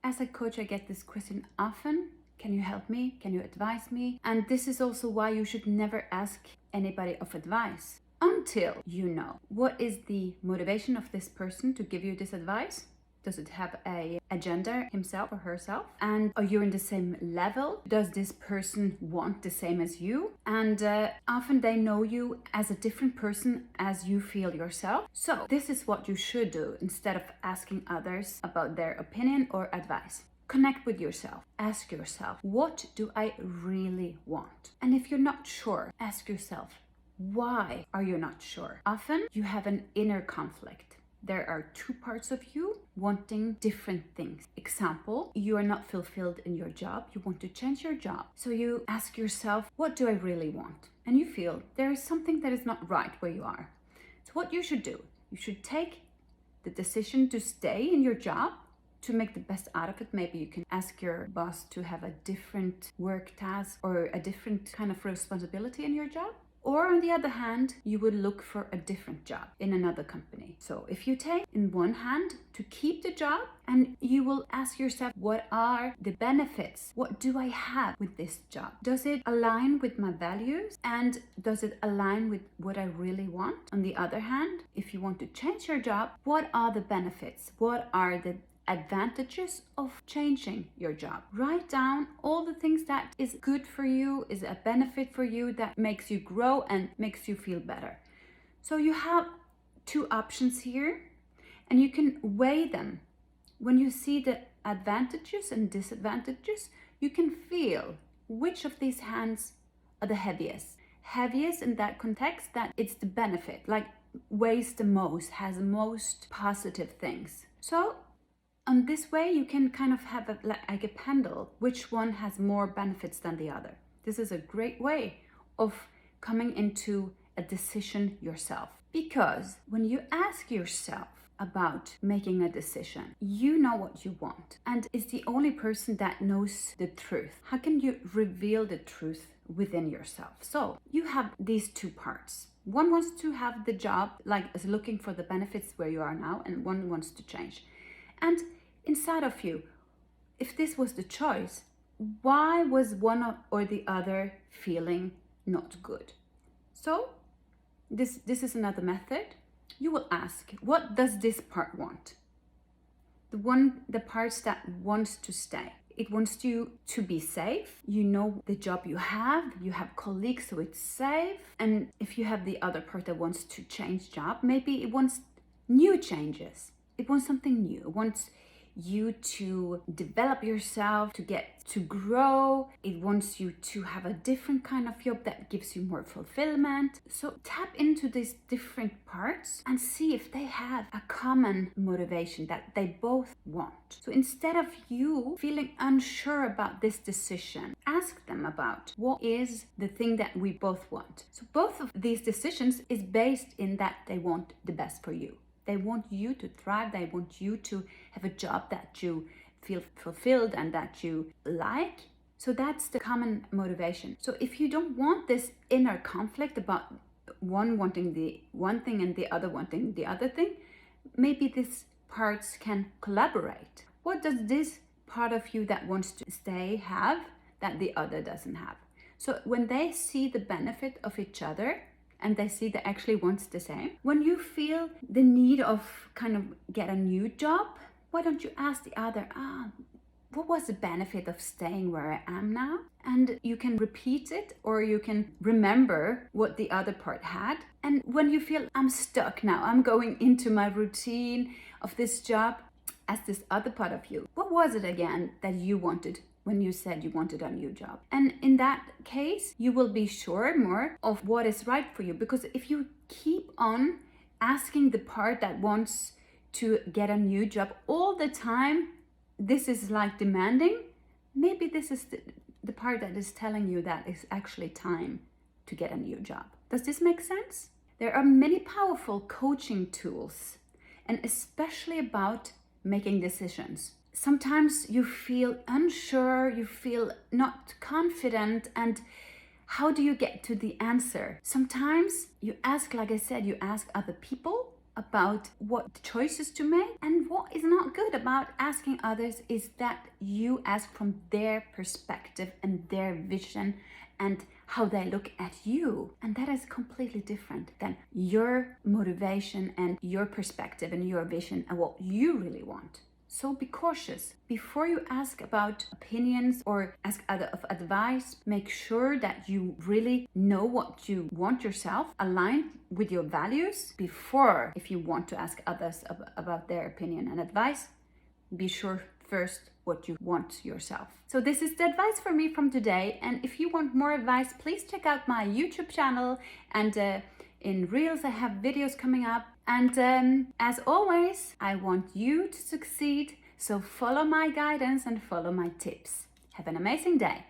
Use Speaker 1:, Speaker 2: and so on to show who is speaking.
Speaker 1: As a coach, I get this question often. Can you help me? Can you advise me? And this is also why you should never ask anybody of advice until you know what is the motivation of this person to give you this advice. Does it have a agenda, himself or herself? And are you in the same level? Does this person want the same as you? And often they know you as a different person as you feel yourself. So this is what you should do instead of asking others about their opinion or advice. Connect with yourself. Ask yourself, what do I really want? And if you're not sure, ask yourself, why are you not sure? Often you have an inner conflict. There are two parts of you wanting different things. Example, you are not fulfilled in your job. You want to change your job. So you ask yourself, what do I really want? And you feel there is something that is not right where you are. So what you should do, you should take the decision to stay in your job to make the best out of it. Maybe you can ask your boss to have a different work task or a different kind of responsibility in your job. Or on the other hand, you would look for a different job in another company. So if you take in one hand to keep the job, and you will ask yourself, what are the benefits? What do I have with this job? Does it align with my values? And does it align with what I really want? On the other hand, if you want to change your job, what are the benefits? What are the advantages of changing your job? Write down all the things that is good for you, is a benefit for you, that makes you grow and makes you feel better. So you have two options here and you can weigh them. When you see the advantages and disadvantages, you can feel which of these hands are the heaviest. Heaviest in that context, that it's the benefit, like weighs the most, has the most positive things. So on this way, you can kind of have like a pendulum, which one has more benefits than the other. This is a great way of coming into a decision yourself. Because when you ask yourself about making a decision, you know what you want. And it's the only person that knows the truth. How can you reveal the truth within yourself? So you have these two parts. One wants to have the job, like is looking for the benefits where you are now, and one wants to change. And inside of you, if this was the choice, why was one or the other feeling not good? So this is another method. You will ask, what does this part want? The parts that wants to stay. It wants you to be safe. You know the job you have colleagues, so it's safe. And if you have the other part that wants to change job, maybe it wants new changes. It wants something new. It wants you to develop yourself, to grow. It wants you to have a different kind of job that gives you more fulfillment. So tap into these different parts and see if they have a common motivation that they both want. So instead of you feeling unsure about this decision, ask them about what is the thing that we both want. So both of these decisions is based in that they want the best for you. They want you to thrive. They want you to have a job that you feel fulfilled and that you like. So that's the common motivation. So if you don't want this inner conflict about one wanting the one thing and the other wanting the other thing, maybe these parts can collaborate. What does this part of you that wants to stay have that the other doesn't have? So when they see the benefit of each other, and they see that actually wants the same. When you feel the need of kind of get a new job, why don't you ask the other, what was the benefit of staying where I am now? And you can repeat it, or you can remember what the other part had. And when you feel I'm stuck now, I'm going into my routine of this job, ask this other part of you, what was it again that you wanted when you said you wanted a new job? And in that case, you will be sure more of what is right for you. Because if you keep on asking the part that wants to get a new job all the time, this is like demanding. Maybe this is the part that is telling you that it's actually time to get a new job. Does this make sense? There are many powerful coaching tools, and especially about making decisions. Sometimes you feel unsure, you feel not confident, and how do you get to the answer? Sometimes you ask, like I said, you ask other people, about what choices to make. And what is not good about asking others is that you ask from their perspective and their vision and how they look at you. And that is completely different than your motivation and your perspective and your vision and what you really want. So be cautious. Before you ask about opinions or ask other of advice, make sure that you really know what you want yourself, aligned with your values. Before, if you want to ask others about their opinion and advice, be sure first what you want yourself. So this is the advice for me from today. And if you want more advice, please check out my YouTube channel. And in Reels, I have videos coming up. And as always, I want you to succeed. So follow my guidance and follow my tips. Have an amazing day.